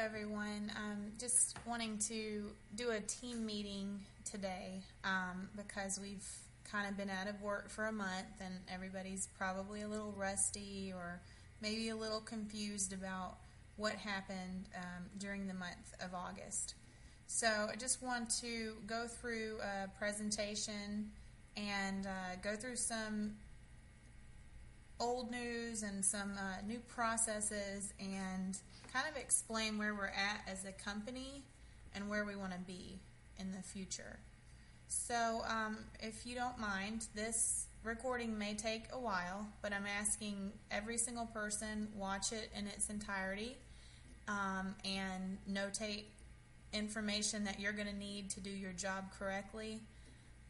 everyone. Just wanting to do a team meeting today because we've kind of been out of work for a month and everybody's probably a little rusty or maybe a little confused about what happened during the month of August. So I just want to go through a presentation and go through some old news and some new processes and kind of explain where we're at as a company and where we want to be in the future. So if you don't mind, this recording may take a while, but I'm asking every single person watch it in its entirety and notate information that you're going to need to do your job correctly.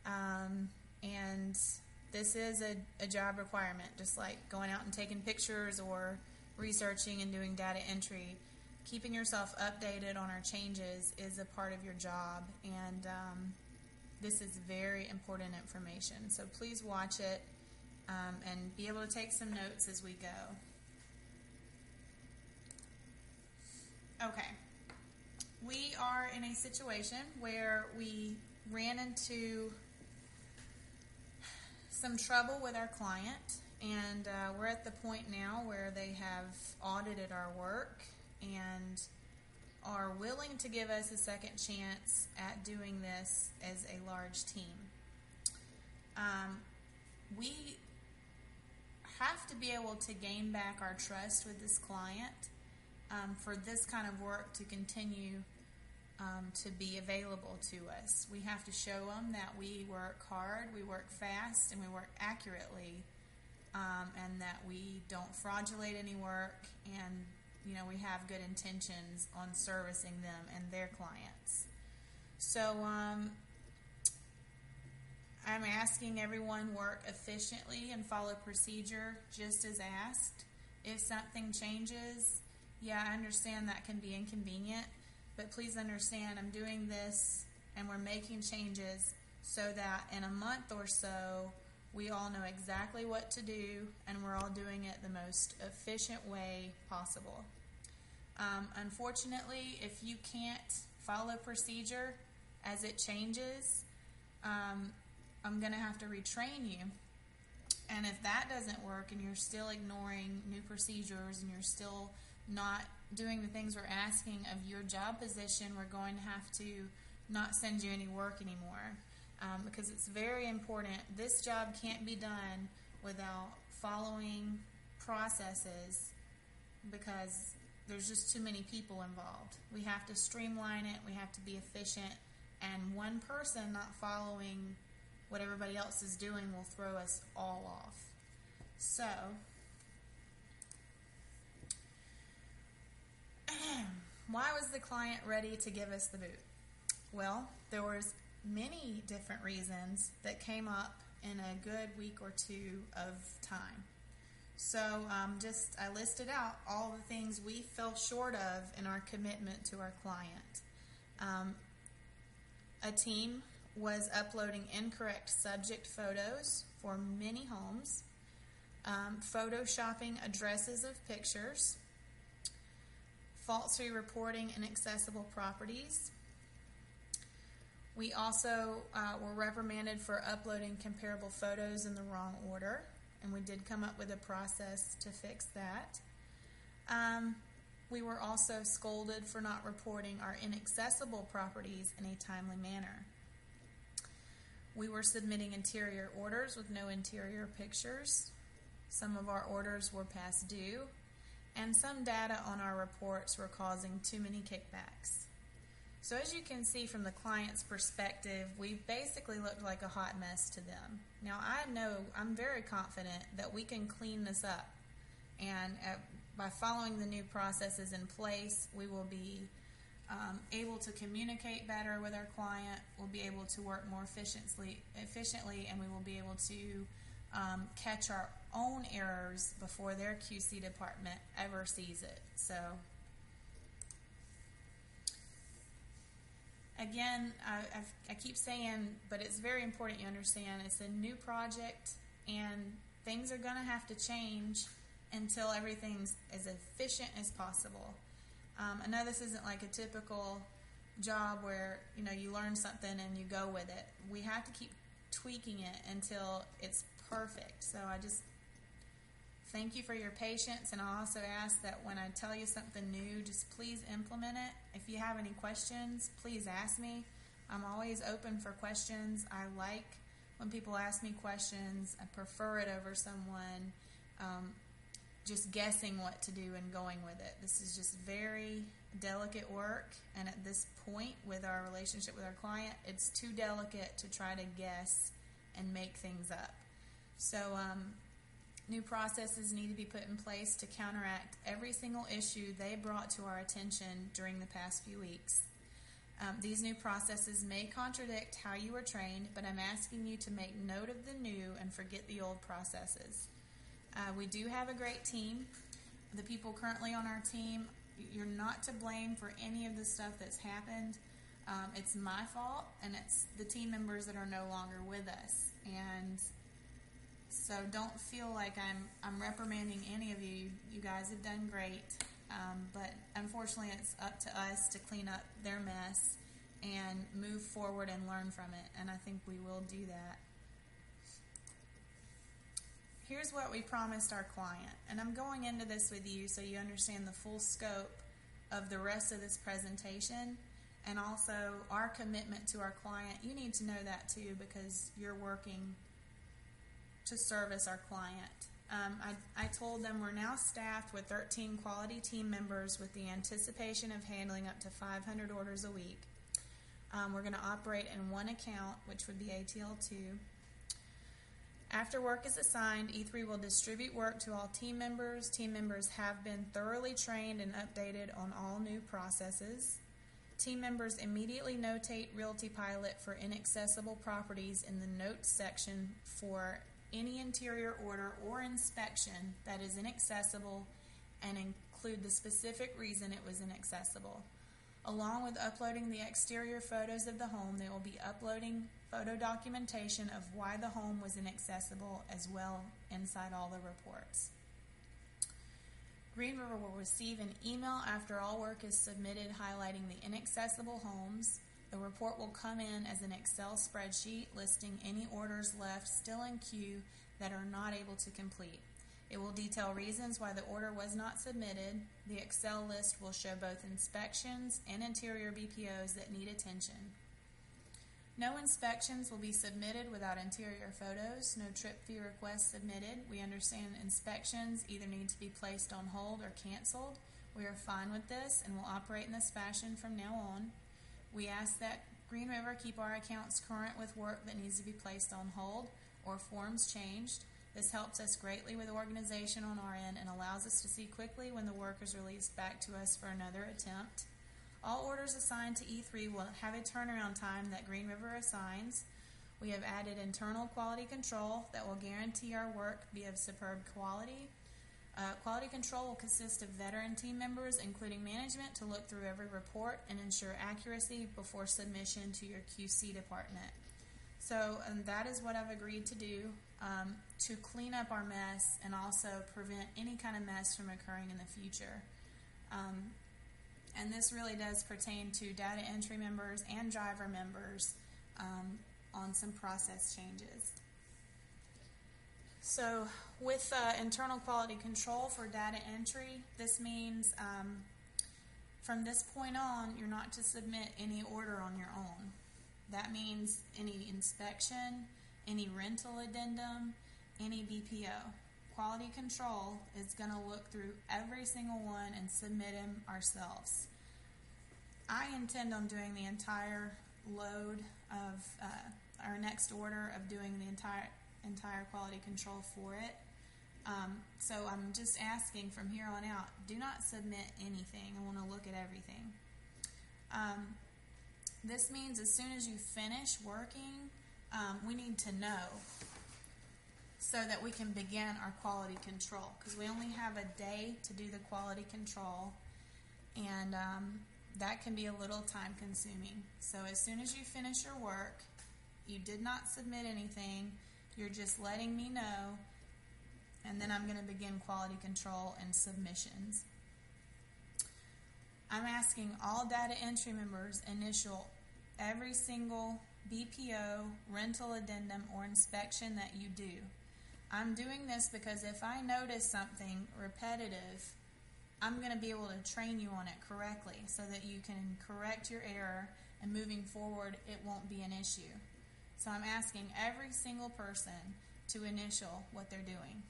And this is a job requirement, just like going out and taking pictures or researching and doing data entry. Keeping yourself updated on our changes is a part of your job, and this is very important information. So please watch it and be able to take some notes as we go. Okay. We are in a situation where we ran into some trouble with our client, and we're at the point now where they have audited our work and are willing to give us a second chance at doing this as a large team. We have to be able to gain back our trust with this client for this kind of work to continue to be available to us. We have to show them that we work hard, we work fast, and we work accurately, and that we don't fraudulate any work, and we have good intentions on servicing them and their clients. So I'm asking everyone work efficiently and follow procedure just as asked. If something changes, I understand that can be inconvenient, but please understand I'm doing this and we're making changes so that in a month or so we all know exactly what to do and we're all doing it the most efficient way possible. Unfortunately, if you can't follow procedure as it changes, I'm going to have to retrain you. And if that doesn't work and you're still ignoring new procedures and you're still not doing the things we're asking of your job position, we're going to have to not send you any work anymore. Because it's very important. This job can't be done without following processes because there's just too many people involved. We have to streamline it, we have to be efficient, and one person not following what everybody else is doing will throw us all off. So, why was the client ready to give us the boot? Well, there was many different reasons that came up in a good week or two of time. So I listed out all the things we fell short of in our commitment to our client. A team was uploading incorrect subject photos for many homes, photoshopping addresses of pictures, falsely reporting inaccessible properties. We also were reprimanded for uploading comparable photos in the wrong order, and we did come up with a process to fix that. We were also scolded for not reporting our inaccessible properties in a timely manner. We were submitting interior orders with no interior pictures. Some of our orders were past due, and some data on our reports were causing too many kickbacks. So as you can see from the client's perspective, we basically looked like a hot mess to them. Now I'm very confident that we can clean this up, and by following the new processes in place, we will be able to communicate better with our client, we'll be able to work more efficiently, and we will be able to catch our own errors before their QC department ever sees it. So again, I keep saying, but it's very important you understand it's a new project and things are going to have to change until everything's as efficient as possible. I know this isn't like a typical job where, you learn something and you go with it. We have to keep tweaking it until it's perfect. So I just thank you for your patience, and I also ask that when I tell you something new, just please implement it. If you have any questions, please ask me. I'm always open for questions. I like when people ask me questions. I prefer it over someone just guessing what to do and going with it. This is just very delicate work, and at this point with our relationship with our client, it's too delicate to try to guess and make things up. So new processes need to be put in place to counteract every single issue they brought to our attention during the past few weeks. These new processes may contradict how you were trained, but I'm asking you to make note of the new and forget the old processes. We do have a great team. The people currently on our team, you're not to blame for any of the stuff that's happened. It's my fault, and it's the team members that are no longer with us. And so don't feel like I'm reprimanding any of you. You guys have done great. But unfortunately, it's up to us to clean up their mess and move forward and learn from it. And I think we will do that. Here's what we promised our client. And I'm going into this with you so you understand the full scope of the rest of this presentation and also our commitment to our client. You need to know that too, because you're working to service our client. I told them we're now staffed with 13 quality team members with the anticipation of handling up to 500 orders a week. We're going to operate in one account, which would be ATL2. After work is assigned, E3 will distribute work to all team members. Team members have been thoroughly trained and updated on all new processes. Team members immediately notate Realty Pilot for inaccessible properties in the notes section for any interior order or inspection that is inaccessible and include the specific reason it was inaccessible. Along with uploading the exterior photos of the home, they will be uploading photo documentation of why the home was inaccessible as well inside all the reports. Green River will receive an email after all work is submitted highlighting the inaccessible homes. The report will come in as an Excel spreadsheet listing any orders left still in queue that are not able to complete. It will detail reasons why the order was not submitted. The Excel list will show both inspections and interior BPOs that need attention. No inspections will be submitted without interior photos. No trip fee requests submitted. We understand inspections either need to be placed on hold or canceled. We are fine with this and will operate in this fashion from now on. We ask that Green River keep our accounts current with work that needs to be placed on hold or forms changed. This helps us greatly with organization on our end and allows us to see quickly when the work is released back to us for another attempt. All orders assigned to E3 will have a turnaround time that Green River assigns. We have added internal quality control that will guarantee our work be of superb quality. Quality control will consist of veteran team members, including management, to look through every report and ensure accuracy before submission to your QC department. So that is what I've agreed to do to clean up our mess and also prevent any kind of mess from occurring in the future. And this really does pertain to data entry members and driver members on some process changes. So with internal quality control for data entry, this means from this point on, you're not to submit any order on your own. That means any inspection, any rental addendum, any BPO. Quality control is going to look through every single one and submit them ourselves. I intend on doing the entire load of our next order of doing the entire quality control for it. So I'm just asking from here on out, do not submit anything. I want to look at everything. This means as soon as you finish working, we need to know so that we can begin our quality control, because we only have a day to do the quality control, and that can be a little time consuming. So as soon as you finish your work, you did not submit anything, you're just letting me know, and then I'm going to begin quality control and submissions. I'm asking all data entry members initial every single BPO, rental addendum, or inspection that you do. I'm doing this because if I notice something repetitive, I'm going to be able to train you on it correctly so that you can correct your error, and moving forward it won't be an issue. So I'm asking every single person to initial what they're doing.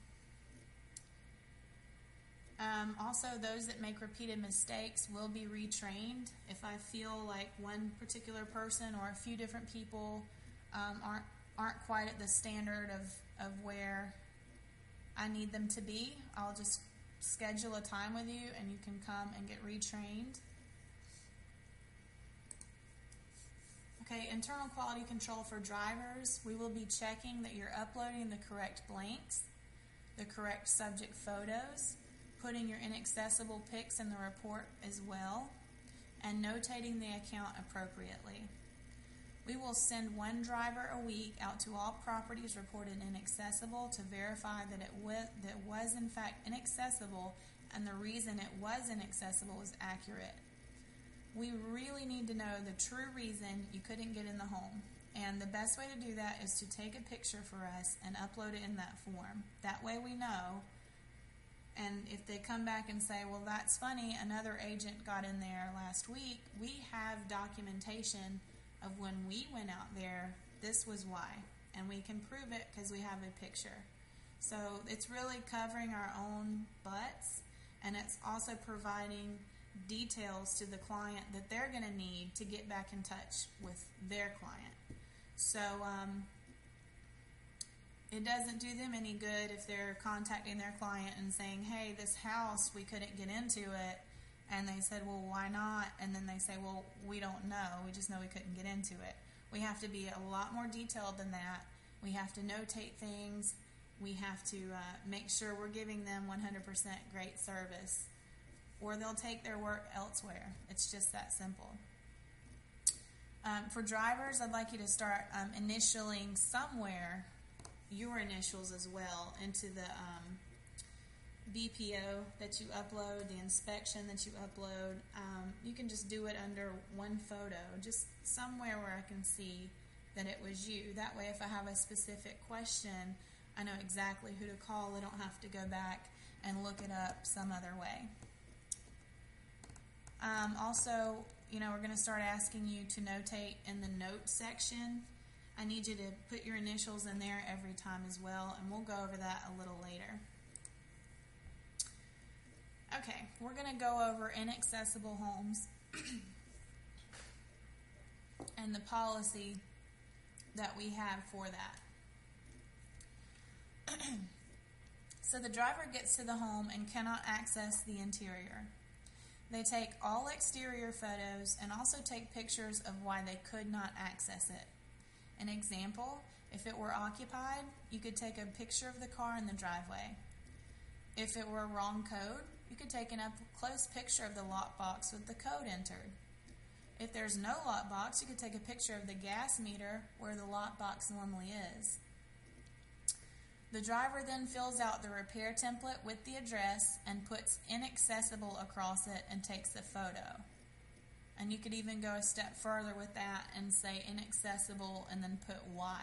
Also, those that make repeated mistakes will be retrained. If I feel like one particular person or a few different people aren't quite at the standard of where I need them to be, I'll just schedule a time with you and you can come and get retrained. Okay, internal quality control for drivers. We will be checking that you're uploading the correct blanks, the correct subject photos, putting your inaccessible pics in the report as well, and notating the account appropriately. We will send one driver a week out to all properties reported inaccessible to verify that it was in fact inaccessible and the reason it was inaccessible was accurate. We really need to know the true reason you couldn't get in the home, and the best way to do that is to take a picture for us and upload it in that form. That way we know. And if they come back and say, well, that's funny, another agent got in there last week, we have documentation of when we went out there, this was why. And we can prove it because we have a picture. So it's really covering our own butts, and it's also providing details to the client that they're going to need to get back in touch with their client. So it doesn't do them any good if they're contacting their client and saying, hey, this house, we couldn't get into it. And they said, well, why not? And then they say, well, we don't know. We just know we couldn't get into it. We have to be a lot more detailed than that. We have to notate things. We have to make sure we're giving them 100% great service, or they'll take their work elsewhere. It's just that simple. For drivers, I'd like you to start initialing somewhere your initials as well into the BPO that you upload, the inspection that you upload. You can just do it under one photo, just somewhere where I can see that it was you. That way if I have a specific question, I know exactly who to call. I don't have to go back and look it up some other way. Also, we're going to start asking you to notate in the notes section. I need you to put your initials in there every time as well, and we'll go over that a little later. Okay, we're going to go over inaccessible homes and the policy that we have for that. So the driver gets to the home and cannot access the interior. They take all exterior photos and also take pictures of why they could not access it. An example, if it were occupied, you could take a picture of the car in the driveway. If it were a wrong code, you could take an up-close picture of the lockbox with the code entered. If there's no lockbox, you could take a picture of the gas meter where the lockbox normally is. The driver then fills out the repair template with the address and puts inaccessible across it and takes the photo. And you could even go a step further with that and say inaccessible and then put Y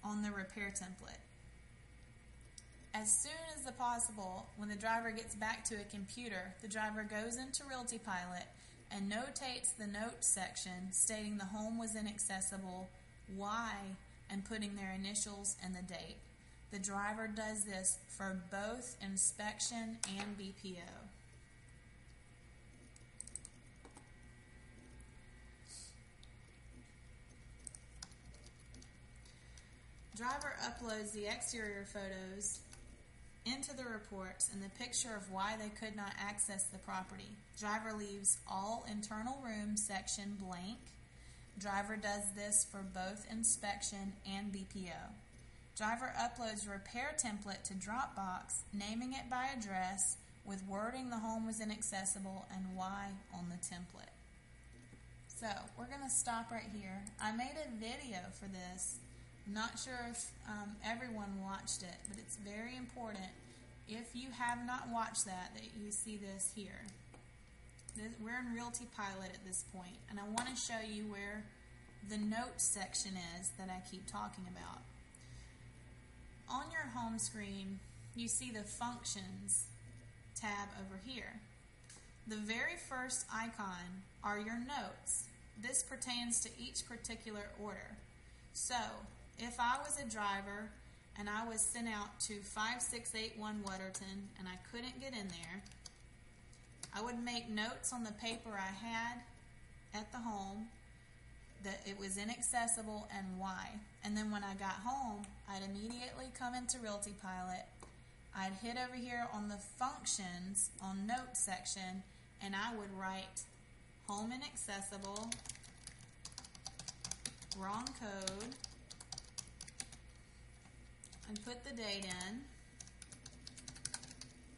on the repair template. As soon as possible, when the driver gets back to a computer, the driver goes into Realty Pilot and notates the notes section stating the home was inaccessible, why, and putting their initials and the date. The driver does this for both inspection and BPO. Driver uploads the exterior photos into the reports and the picture of why they could not access the property. Driver leaves all internal room section blank. Driver does this for both inspection and BPO. Driver uploads repair template to Dropbox, naming it by address with wording the home was inaccessible and why on the template. So we're going to stop right here. I made a video for this. Not sure if everyone watched it, but it's very important, if you have not watched that you see this here. We're in Realty Pilot at this point, and I want to show you where the notes section is that I keep talking about. On your home screen, you see the Functions tab over here. The very first icon are your notes. This pertains to each particular order. So, if I was a driver and I was sent out to 5681 Waterton and I couldn't get in there, I would make notes on the paper I had at the home that it was inaccessible and why. And then when I got home, I'd immediately come into Realty Pilot. I'd hit over here on the Functions on Notes section, and I would write home inaccessible, wrong code, and put the date in,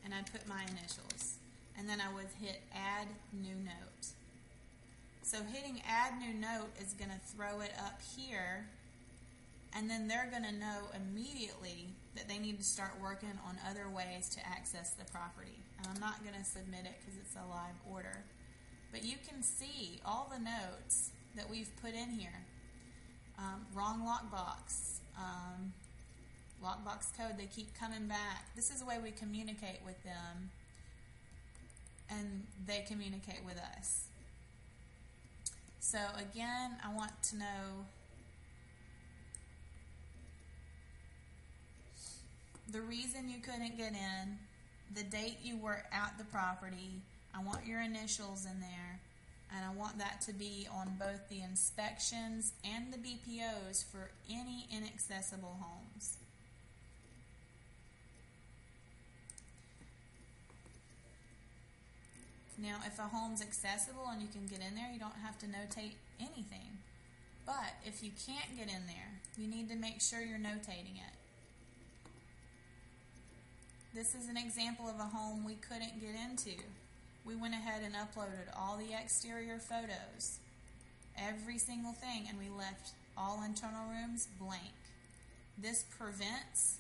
and I'd put my initials. And then I would hit Add New Note. So hitting Add New Note is going to throw it up here, and then they're going to know immediately that they need to start working on other ways to access the property. And I'm not going to submit it because it's a live order. But you can see all the notes that we've put in here. Wrong lockbox, lockbox code, they keep coming back. This is the way we communicate with them, and they communicate with us. So again, I want to know the reason you couldn't get in, the date you were at the property. I want your initials in there, and I want that to be on both the inspections and the BPOs for any inaccessible homes. Now, if a home's accessible and you can get in there, you don't have to notate anything. But if you can't get in there, you need to make sure you're notating it. This is an example of a home we couldn't get into. We went ahead and uploaded all the exterior photos, every single thing, and we left all internal rooms blank. This prevents,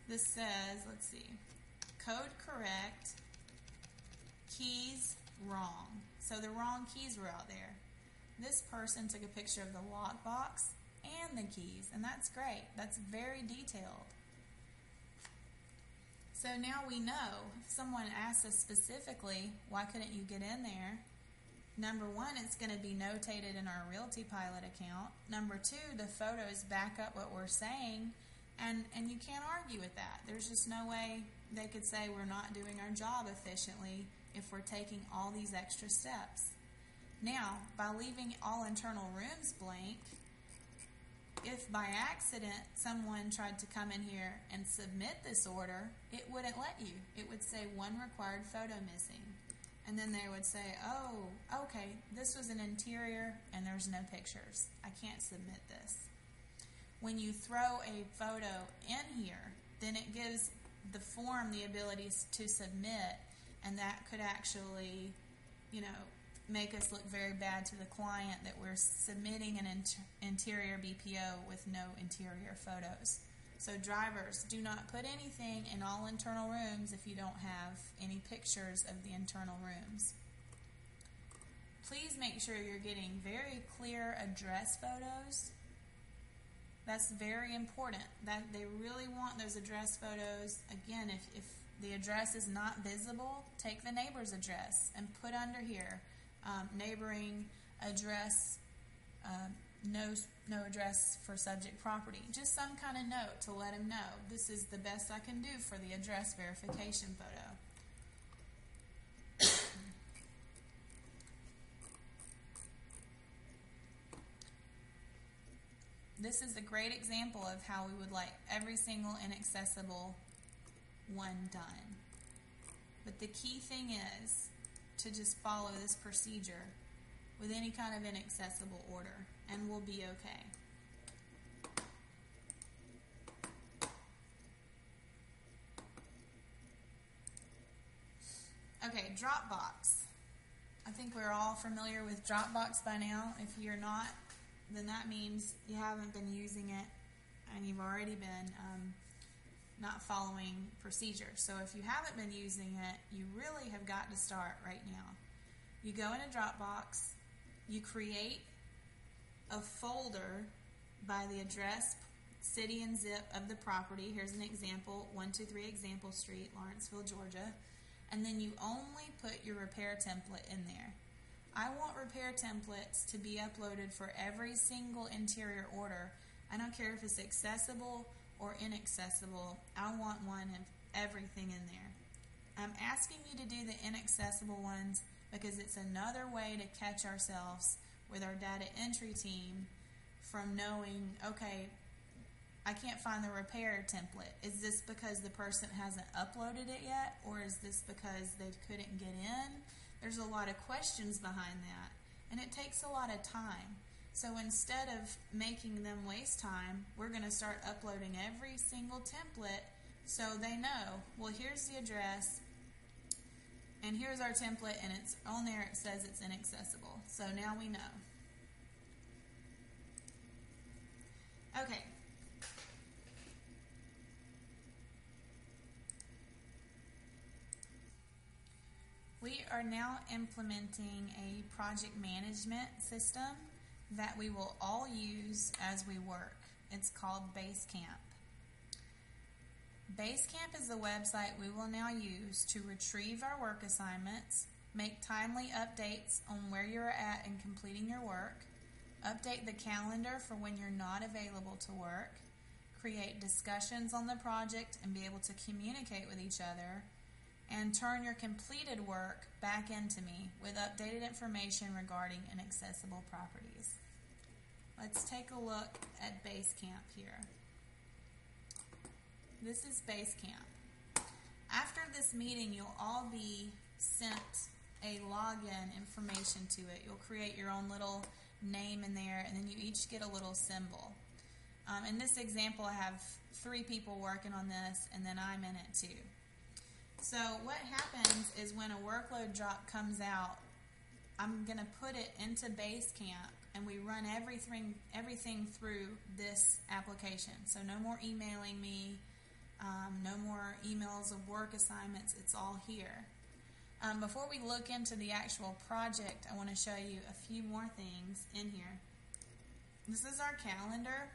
this says, let's see, code correct, keys wrong. So the wrong keys were out there. This person took a picture of the lockbox and the keys, and that's great. That's very detailed. So now we know if someone asks us specifically, why couldn't you get in there? Number one, it's going to be notated in our Realty Pilot account. Number two, the photos back up what we're saying, and you can't argue with that. There's just no way they could say we're not doing our job efficiently if we're taking all these extra steps. Now, by leaving all internal rooms blank, if by accident someone tried to come in here and submit this order, it wouldn't let you. It would say one required photo missing. And then they would say, oh, okay, this was an interior and there's no pictures. I can't submit this. When you throw a photo in here, then it gives the form the ability to submit, and that could actually, make us look very bad to the client that we're submitting an interior BPO with no interior photos. So drivers, do not put anything in all internal rooms if you don't have any pictures of the internal rooms. Please make sure you're getting very clear address photos. That's very important. That they really want those address photos. Again, if the address is not visible, take the neighbor's address and put under here, neighboring address, no address for subject property. Just some kind of note to let them know this is the best I can do for the address verification photo. This is a great example of how we would like every single inaccessible one done. But the key thing is to just follow this procedure with any kind of inaccessible order, and we'll be okay. Okay, Dropbox. I think we're all familiar with Dropbox by now. If you're not, then that means you haven't been using it and you've already been not following procedure. So if you haven't been using it, you really have got to start right now. You go into Dropbox, you create a folder by the address, city, and zip of the property. Here's an example, 123 Example Street, Lawrenceville, Georgia. And then you only put your repair template in there. I want repair templates to be uploaded for every single interior order. I don't care if it's accessible or inaccessible. I want one of everything in there. I'm asking you to do the inaccessible ones because it's another way to catch ourselves with our data entry team from knowing, okay, I can't find the repair template. Is this because the person hasn't uploaded it yet, or is this because they couldn't get in? There's a lot of questions behind that, and it takes a lot of time. So instead of making them waste time, we're going to start uploading every single template so they know, well, here's the address, and here's our template, and it's on there, it says it's inaccessible. So now we know. Okay. We are now implementing a project management system that we will all use as we work. It's called Basecamp. Basecamp is the website we will now use to retrieve our work assignments, make timely updates on where you're at in completing your work, update the calendar for when you're not available to work, create discussions on the project and be able to communicate with each other, and turn your completed work back into me with updated information regarding inaccessible properties. Let's take a look at Basecamp here. This is Basecamp. After this meeting, you'll all be sent a login information to it. You'll create your own little name in there, and then you each get a little symbol. In this example, I have 3 people working on this, and then I'm in it too. So what happens is when a workload drop comes out, I'm going to put it into Basecamp, and we run everything through this application. So no more emailing me, no more emails of work assignments. It's all here. Before we look into the actual project, I want to show you a few more things in here. This is our calendar.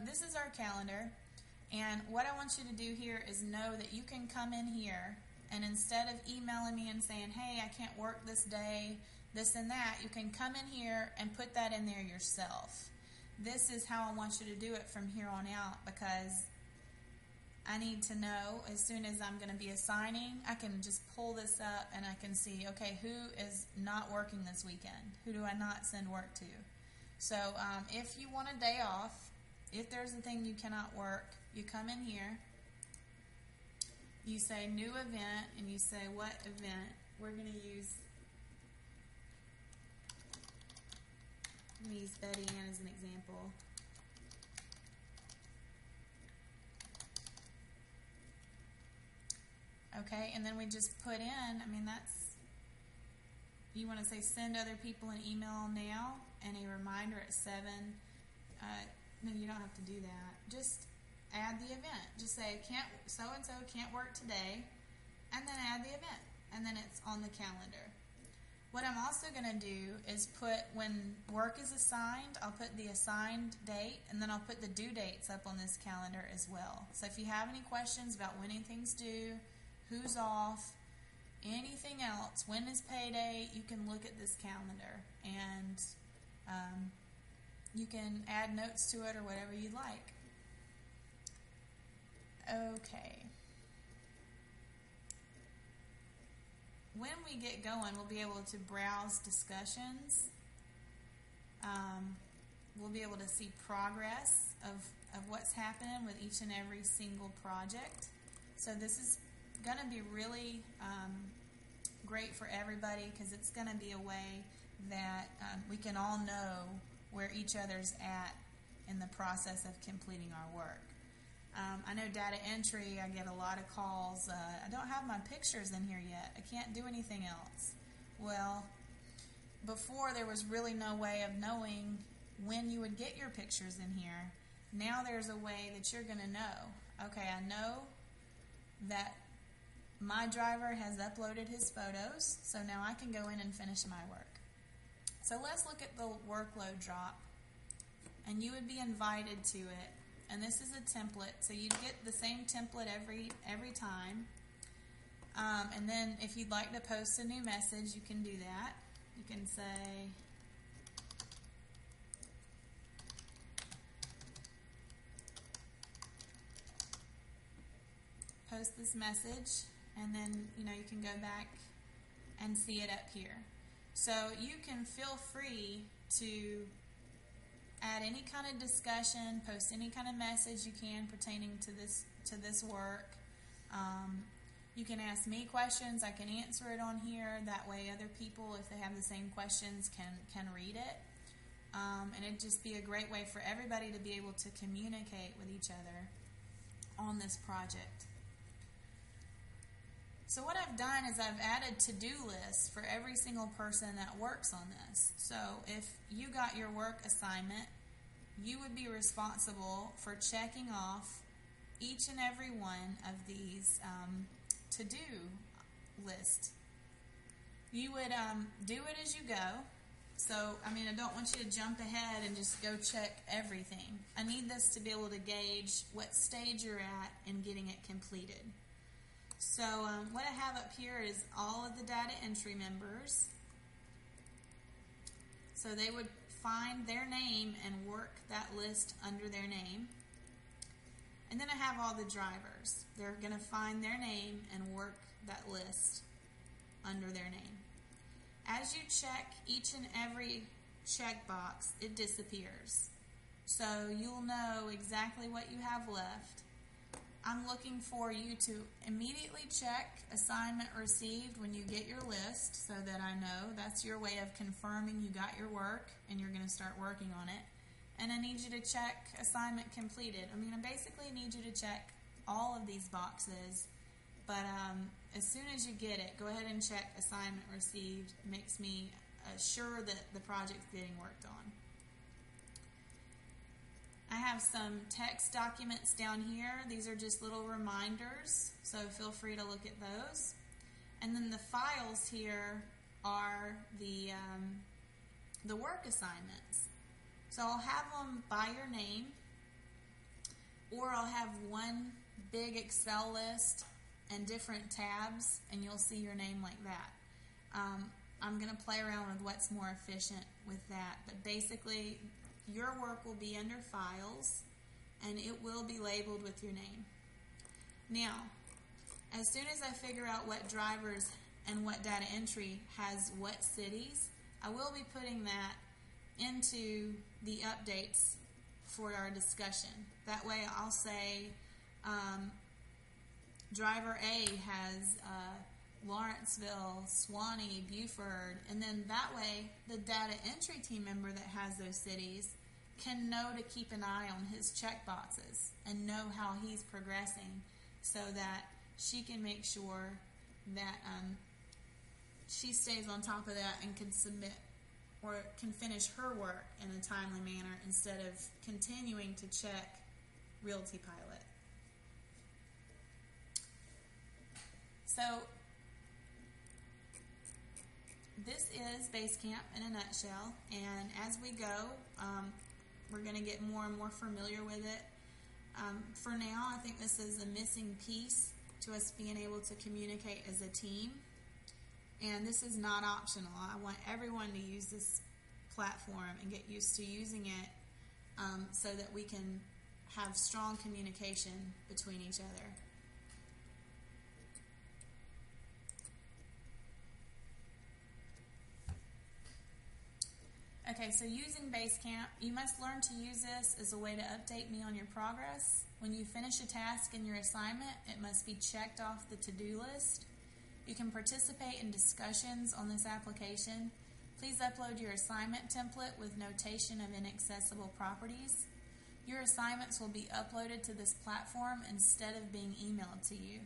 This is our calendar. And what I want you to do here is know that you can come in here, and instead of emailing me and saying, hey, I can't work this day, this and that, you can come in here and put that in there yourself. This is how I want you to do it from here on out, because I need to know as soon as I'm going to be assigning, I can just pull this up and I can see, okay, who is not working this weekend? Who do I not send work to? So if you want a day off, if there's a thing you cannot work, you come in here, you say new event, and you say what event. We're going to use Betty Ann as an example. Okay, and then we just put in, you want to say send other people an email now and a reminder at 7. No, you don't have to do that. Just add the event. Just say so-and-so can't work today, and then add the event, and then it's on the calendar. What I'm also going to do is put, when work is assigned, I'll put the assigned date, and then I'll put the due dates up on this calendar as well. So if you have any questions about when anything's due, who's off, anything else, when is payday, you can look at this calendar, and you can add notes to it or whatever you like. Okay. When we get going, we'll be able to browse discussions. We'll be able to see progress of what's happening with each and every single project. So this is going to be really great for everybody, because it's going to be a way that we can all know where each other's at in the process of completing our work. I know data entry, I get a lot of calls. I don't have my pictures in here yet. I can't do anything else. Well, before there was really no way of knowing when you would get your pictures in here. now there's a way that you're going to know, okay, I know that my driver has uploaded his photos, so now I can go in and finish my work. So let's look at the workload drop, and you would be invited to it. And this is a template, so you'd get the same template every time. And then if you'd like to post a new message, you can do that. You can say, post this message, and then you can go back and see it up here. So you can feel free to add any kind of discussion, post any kind of message you can pertaining to this work. You can ask me questions. I can answer it on here. That way other people, if they have the same questions, can read it. And it'd just be a great way for everybody to be able to communicate with each other on this project. So what I've done is I've added to-do lists for every single person that works on this. So if you got your work assignment, you would be responsible for checking off each and every one of these to-do list. You would do it as you go. So, I don't want you to jump ahead and just go check everything. I need this to be able to gauge what stage you're at in getting it completed. So what I have up here is all of the data entry members. So they would find their name and work that list under their name. And then I have all the drivers. They're going to find their name and work that list under their name. As you check each and every checkbox, it disappears. So you'll know exactly what you have left. I'm looking for you to immediately check assignment received when you get your list, so that I know that's your way of confirming you got your work and you're going to start working on it. And I need you to check assignment completed. I basically need you to check all of these boxes, but as soon as you get it, go ahead and check assignment received. It makes me sure that the project's getting worked on. I have some text documents down here. These are just little reminders, so feel free to look at those. And then the files here are the work assignments. So I'll have them by your name, or I'll have one big Excel list and different tabs, and you'll see your name like that. I'm going to play around with what's more efficient with that, but basically your work will be under files, and it will be labeled with your name. Now, as soon as I figure out what drivers and what data entry has what cities, I will be putting that into the updates for our discussion. That way I'll say driver A has Lawrenceville, Suwanee, Buford, and then that way the data entry team member that has those cities can know to keep an eye on his check boxes and know how he's progressing, so that she can make sure that she stays on top of that and can submit or can finish her work in a timely manner instead of continuing to check Realty Pilot. So this is Basecamp in a nutshell, and as we go, we're going to get more and more familiar with it. For now, I think this is a missing piece to us being able to communicate as a team, and this is not optional. I want everyone to use this platform and get used to using it so that we can have strong communication between each other. Okay, so using Basecamp, you must learn to use this as a way to update me on your progress. When you finish a task in your assignment, it must be checked off the to-do list. You can participate in discussions on this application. Please upload your assignment template with notation of inaccessible properties. Your assignments will be uploaded to this platform instead of being emailed to you.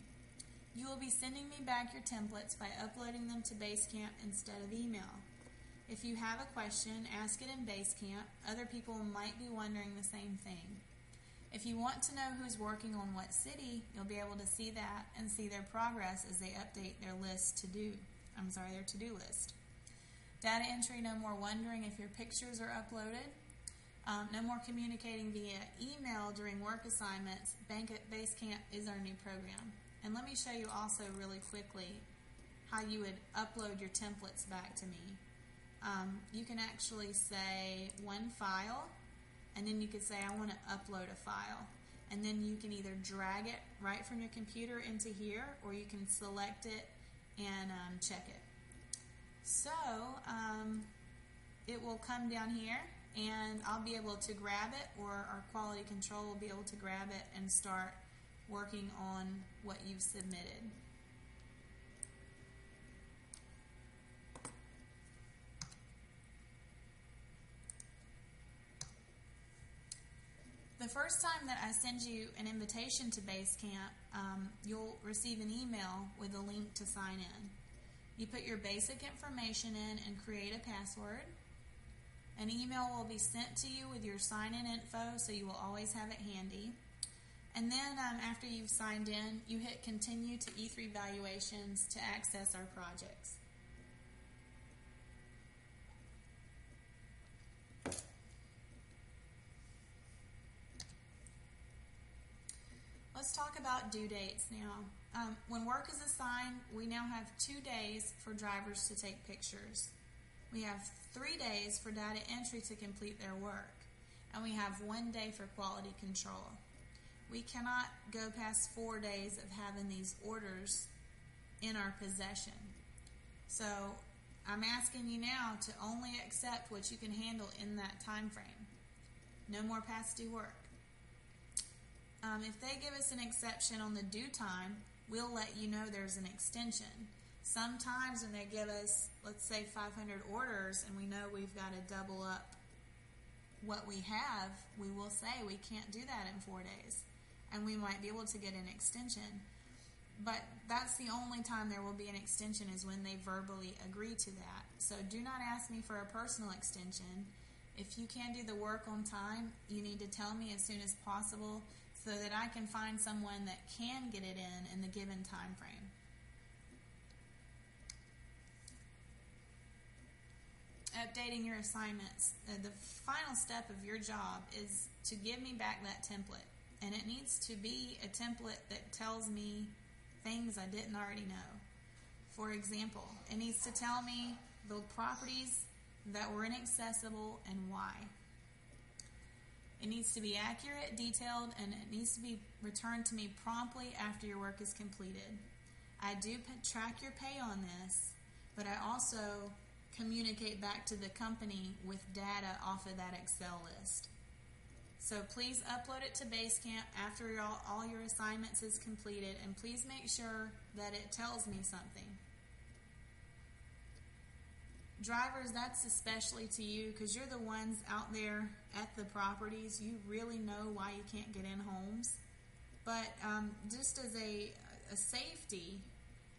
You will be sending me back your templates by uploading them to Basecamp instead of email. If you have a question, ask it in Basecamp. Other people might be wondering the same thing. If you want to know who's working on what city, you'll be able to see that and see their progress as they update their their to-do list. Data entry, no more wondering if your pictures are uploaded. No more communicating via email during work assignments. Basecamp is our new program. And let me show you also really quickly how you would upload your templates back to me. You can actually say one file, and then you could say I want to upload a file. And then you can either drag it right from your computer into here, or you can select it and check it. So it will come down here, and I'll be able to grab it, or our quality control will be able to grab it and start working on what you've submitted. The first time that I send you an invitation to Basecamp, you'll receive an email with a link to sign in. You put your basic information in and create a password. An email will be sent to you with your sign-in info, so you will always have it handy. And then after you've signed in, you hit Continue to E3 Valuations to access our projects. Let's talk about due dates now. When work is assigned, we now have 2 days for drivers to take pictures. We have 3 days for data entry to complete their work, and we have 1 day for quality control. We cannot go past 4 days of having these orders in our possession. So I'm asking you now to only accept what you can handle in that time frame. No more past due work. If they give us an exception on the due time, we'll let you know there's an extension. Sometimes when they give us, let's say, 500 orders and we know we've got to double up what we have, we will say we can't do that in 4 days. And we might be able to get an extension. But that's the only time there will be an extension, is when they verbally agree to that. So do not ask me for a personal extension. If you can't do the work on time, you need to tell me as soon as possible, so that I can find someone that can get it in the given time frame. Updating your assignments. The final step of your job is to give me back that template. And it needs to be a template that tells me things I didn't already know. For example, it needs to tell me the properties that were inaccessible and why. It needs to be accurate, detailed, and it needs to be returned to me promptly after your work is completed. I do track your pay on this, but I also communicate back to the company with data off of that Excel list. So please upload it to Basecamp after all your assignments is completed, and please make sure that it tells me something. Drivers, that's especially to you, because you're the ones out there at the properties. You really know why you can't get in homes. But just as a safety,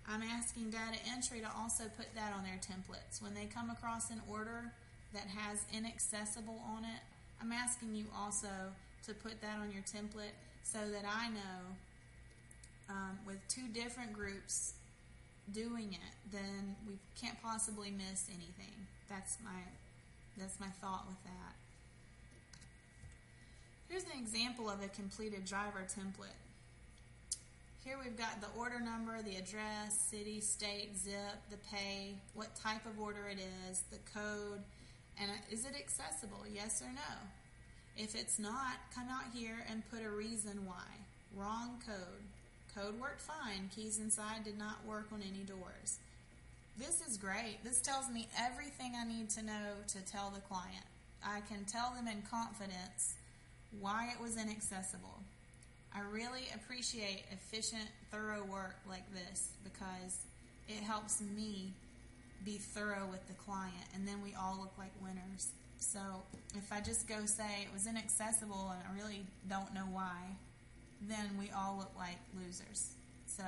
I'm asking data entry to also put that on their templates. When they come across an order that has inaccessible on it, I'm asking you also to put that on your template, so that I know with 2 different groups doing it, then we can't possibly miss anything. That's my thought with that. Here's an example of a completed driver template. Here we've got the order number, the address, city, state, zip, the pay, what type of order it is, the code, and is it accessible, yes or no? If it's not, come out here and put a reason why. Wrong code. Code worked fine. Keys inside did not work on any doors. This is great. This tells me everything I need to know to tell the client. I can tell them in confidence why it was inaccessible. I really appreciate efficient, thorough work like this, because it helps me be thorough with the client, and then we all look like winners. So if I just go say it was inaccessible and I really don't know why, then we all look like losers. So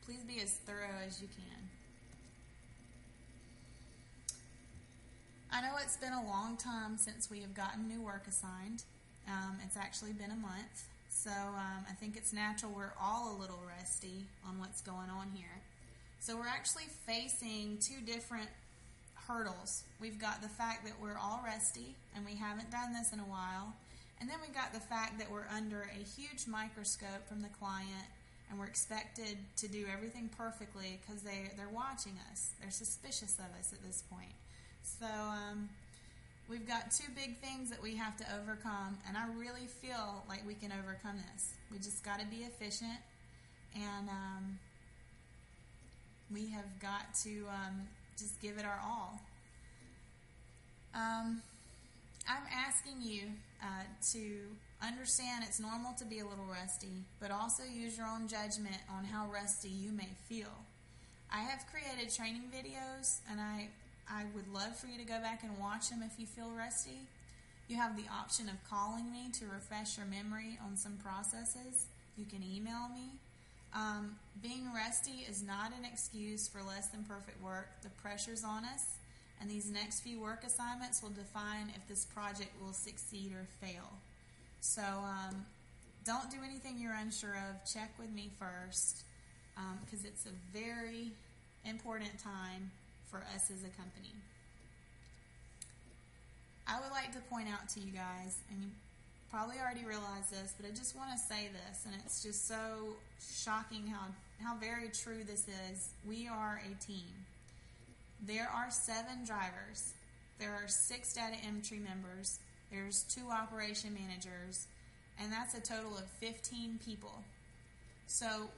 please be as thorough as you can. I know it's been a long time since we have gotten new work assigned. It's actually been a month, so I think it's natural we're all a little rusty on what's going on here. So we're actually facing two different hurdles. We've got the fact that we're all rusty and we haven't done this in a while, and then we've got the fact that we're under a huge microscope from the client and we're expected to do everything perfectly because they're watching us. They're suspicious of us at this point. So we've got two big things that we have to overcome, and I really feel like we can overcome this. We just got to be efficient, and we have got to just give it our all. I'm asking you to understand it's normal to be a little rusty, but also use your own judgment on how rusty you may feel. I have created training videos, and I would love for you to go back and watch them if you feel rusty. You have the option of calling me to refresh your memory on some processes. You can email me. Being rusty is not an excuse for less than perfect work. The pressure's on us, and these next few work assignments will define if this project will succeed or fail. So don't do anything you're unsure of. Check with me first, because it's a very important time for us as a company. I would like to point out to you guys, and you probably already realize this, but I just want to say this, and it's just so shocking how very true this is. We are a team. There are 7 drivers. There are 6 data entry members. There's 2 operation managers, and that's a total of 15 people. So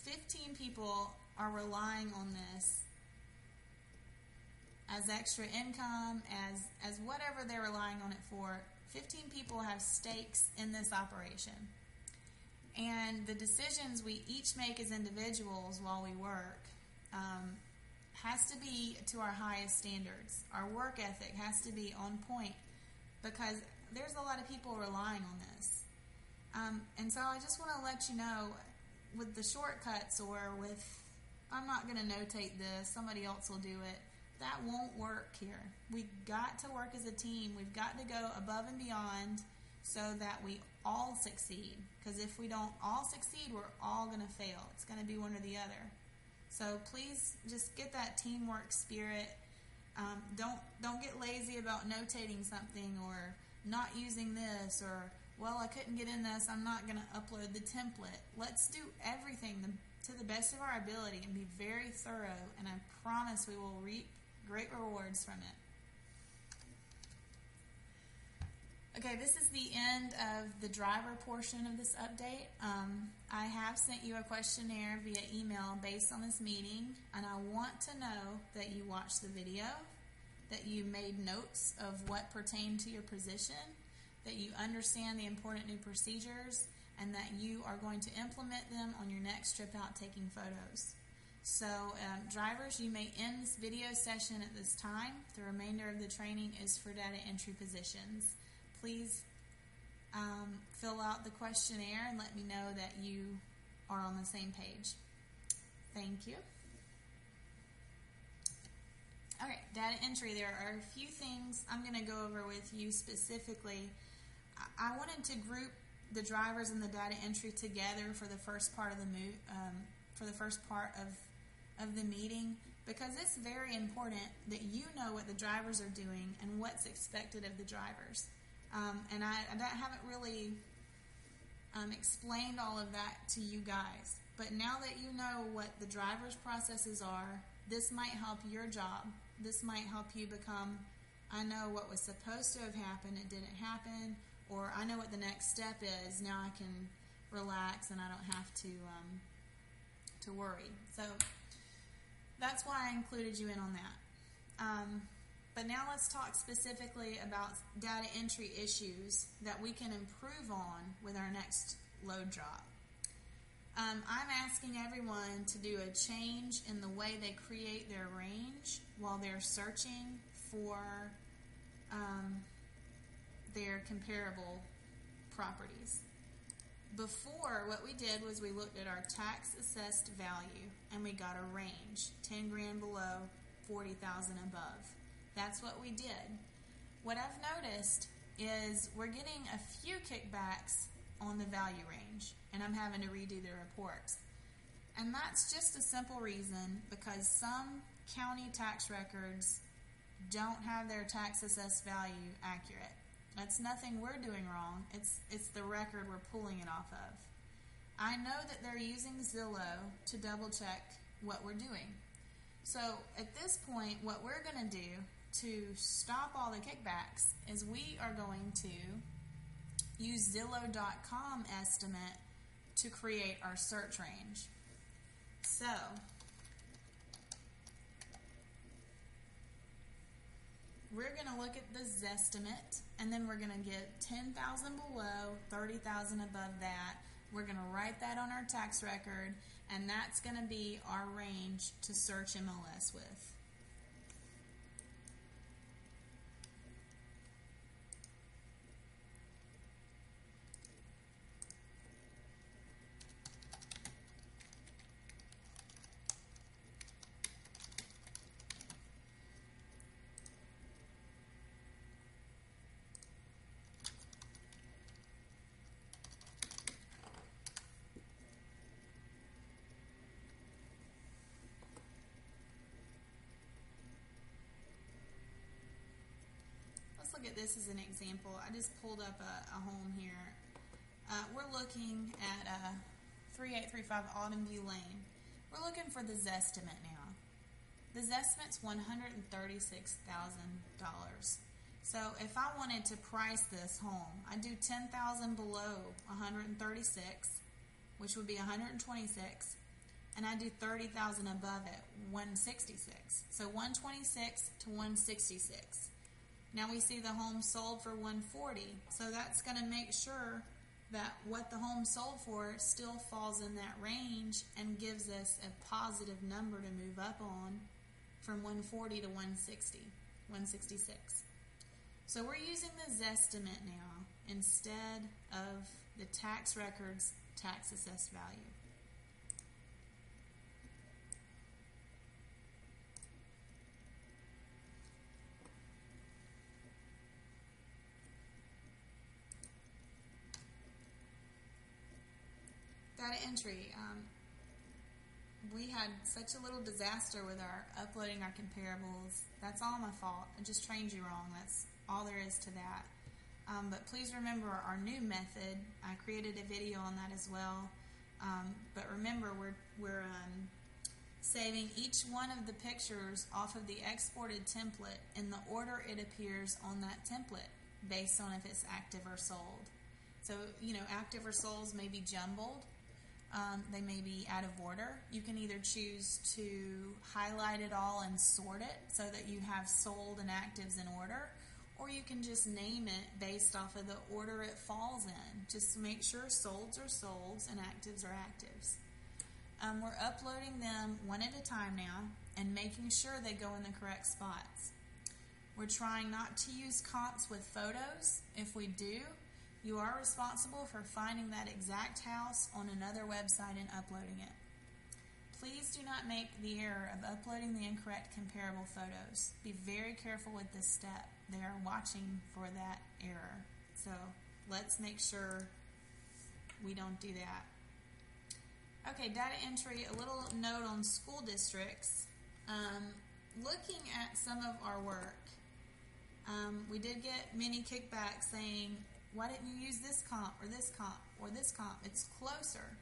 15 people are relying on this as extra income, as whatever they're relying on it for. 15 people have stakes in this operation. And the decisions we each make as individuals while we work has to be to our highest standards. Our work ethic has to be on point because there's a lot of people relying on this. And so I just want to let you know, with the shortcuts or with, I'm not going to notate this, somebody else will do it, that won't work here. We've got to work as a team. We've got to go above and beyond so that we all succeed. Because if we don't all succeed, we're all going to fail. It's going to be one or the other. So please just get that teamwork spirit. Don't get lazy about notating something or not using this, or, well, I couldn't get in this, I'm not going to upload the template. Let's do everything to the best of our ability and be very thorough, and I promise we will reap great rewards from it. Okay, this is the end of the driver portion of this update. I have sent you a questionnaire via email based on this meeting, and I want to know that you watched the video, that you made notes of what pertained to your position, that you understand the important new procedures, and that you are going to implement them on your next trip out taking photos. So drivers, you may end this video session at this time. The remainder of the training is for data entry positions. Please fill out the questionnaire and let me know that you are on the same page. Thank you. Okay, data entry. There are a few things I'm going to go over with you specifically. I wanted to group the drivers and the data entry together for the first part of the the meeting, because it's very important that you know what the drivers are doing and what's expected of the drivers. And I haven't really explained all of that to you guys. But now that you know what the driver's processes are, this might help your job. This might help you become, I know what was supposed to have happened, it didn't happen, or I know what the next step is, now I can relax and I don't have to worry. So that's why I included you in on that. But now let's talk specifically about data entry issues that we can improve on with our next load drop. I'm asking everyone to do a change in the way they create their range while they're searching for their comparable properties. Before, what we did was we looked at our tax assessed value and we got a range, 10 grand below, 40,000 above. That's what we did. What I've noticed is we're getting a few kickbacks on the value range, and I'm having to redo the reports. And that's just a simple reason because some county tax records don't have their tax assessed value accurate. That's nothing we're doing wrong. It's the record we're pulling it off of. I know that they're using Zillow to double check what we're doing. So at this point, what we're going to do to stop all the kickbacks is we are going to use Zillow.com estimate to create our search range. So we're going to look at the Zestimate, and then we're going to get 10,000 below, 30,000 above that. We're going to write that on our tax record, and that's going to be our range to search MLS with. Let's look at this as an example. I just pulled up a home here. We're looking at 3835 Autumn View Lane. We're looking for the Zestimate now. The Zestimate's $136,000. So if I wanted to price this home, I'd do 10,000 below 136, which would be 126, and I'd do 30,000 above it, 166. So 126 to 166. Now we see the home sold for 140, so that's going to make sure that what the home sold for still falls in that range and gives us a positive number to move up on from 140 to 160, 166. So we're using the Zestimate now instead of the tax record's tax assessed value. Data entry. We had such a little disaster with our uploading our comparables. That's all my fault. I just trained you wrong. That's all there is to that. But please remember our new method. I created a video on that as well. But remember, we're saving each one of the pictures off of the exported template in the order it appears on that template, based on if it's active or sold. So, active or solds may be jumbled. They may be out of order. You can either choose to highlight it all and sort it so that you have sold and actives in order, or you can just name it based off of the order it falls in. Just to make sure solds are solds and actives are actives. We're uploading them one at a time now and making sure they go in the correct spots. We're trying not to use comps with photos. If we do, you are responsible for finding that exact house on another website and uploading it. Please do not make the error of uploading the incorrect comparable photos. Be very careful with this step. They are watching for that error. So let's make sure we don't do that. Okay, data entry, a little note on school districts. Looking at some of our work, we did get many kickbacks saying, why didn't you use this comp or this comp or this comp? It's closer.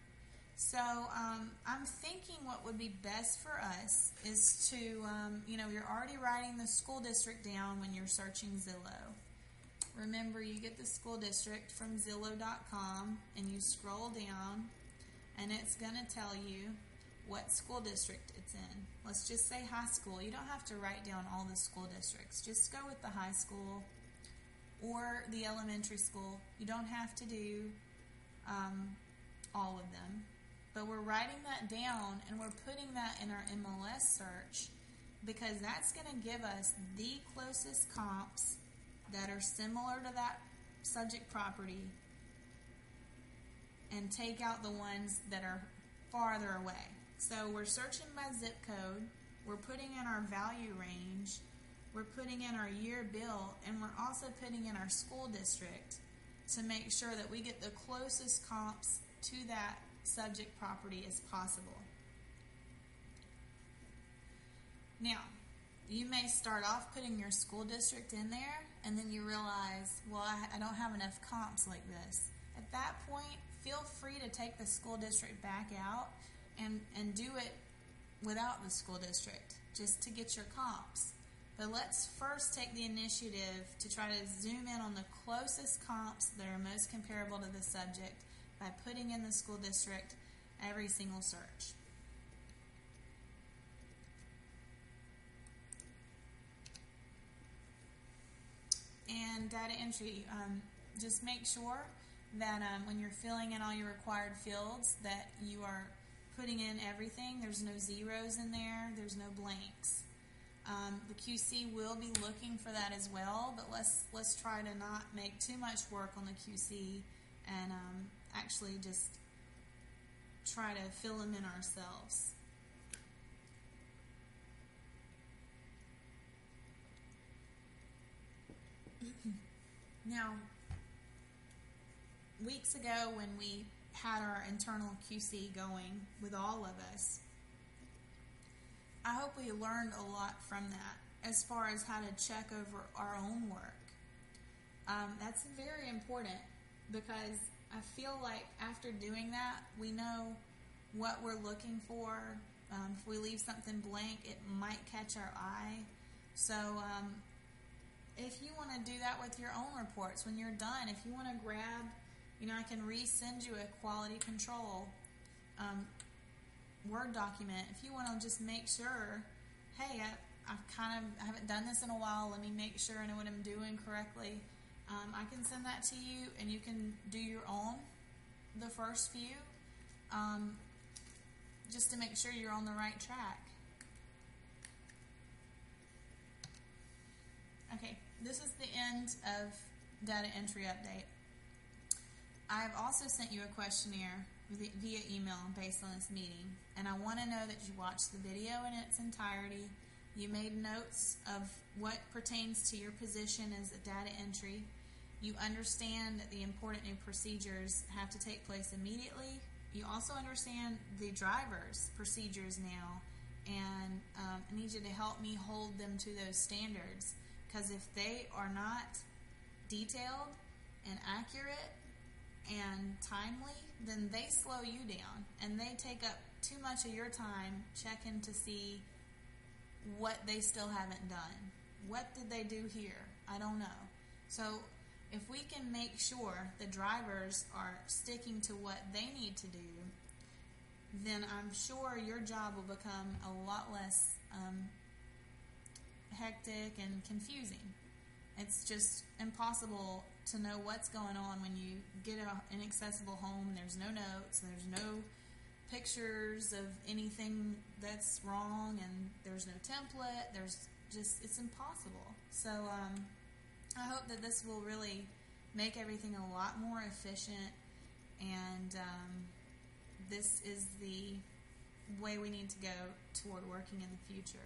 So I'm thinking what would be best for us is to, you're already writing the school district down when you're searching Zillow. Remember, you get the school district from Zillow.com and you scroll down and it's going to tell you what school district it's in. Let's just say high school. You don't have to write down all the school districts. Just go with the high school or the elementary school. You don't have to do all of them. But we're writing that down and we're putting that in our MLS search because that's going to give us the closest comps that are similar to that subject property and take out the ones that are farther away. So we're searching by zip code. We're putting in our value range. we're putting in our year bill, and we're also putting in our school district to make sure that we get the closest comps to that subject property as possible. Now, you may start off putting your school district in there, and then you realize, well, I don't have enough comps like this. At that point, feel free to take the school district back out and do it without the school district, just to get your comps. But let's first take the initiative to try to zoom in on the closest comps that are most comparable to the subject by putting in the school district every single search. And data entry, just make sure that when you're filling in all your required fields that you are putting in everything. There's no zeros in there, there's no blanks. The QC will be looking for that as well, but let's try to not make too much work on the QC and actually just try to fill them in ourselves. Now, weeks ago when we had our internal QC going with all of us, I hope we learned a lot from that as far as how to check over our own work. That's very important because I feel like after doing that, we know what we're looking for. If we leave something blank, it might catch our eye. So if you want to do that with your own reports, when you're done, if you want to grab, I can resend you a quality control Word document. If you want to just make sure, hey, I haven't done this in a while, let me make sure I know what I'm doing correctly. I can send that to you, and you can do your own, the first few, just to make sure you're on the right track. Okay, this is the end of data entry update. I've also sent you a questionnaire via email based on this meeting, and I want to know that you watched the video in its entirety, you made notes of what pertains to your position as a data entry, you understand that the important new procedures have to take place immediately, you also understand the driver's procedures now, and I need you to help me hold them to those standards, because if they are not detailed and accurate and timely, then they slow you down and they take up too much of your time checking to see what they still haven't done. What did they do here? I don't know. So if we can make sure the drivers are sticking to what they need to do, then I'm sure your job will become a lot less hectic and confusing. It's just impossible to know what's going on when you get an inaccessible home. There's no notes, there's no pictures of anything that's wrong, and there's no template. It's impossible. So I hope that this will really make everything a lot more efficient, and this is the way we need to go toward working in the future.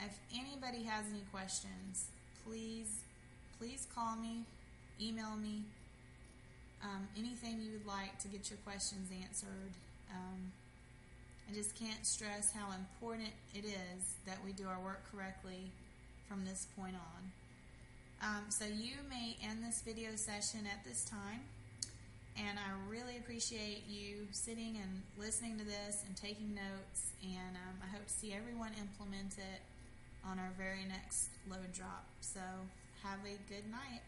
If anybody has any questions, please call me, email me, anything you would like to get your questions answered. I just can't stress how important it is that we do our work correctly from this point on. So you may end this video session at this time, and I really appreciate you sitting and listening to this and taking notes, and I hope to see everyone implement it on our very next load drop. So have a good night.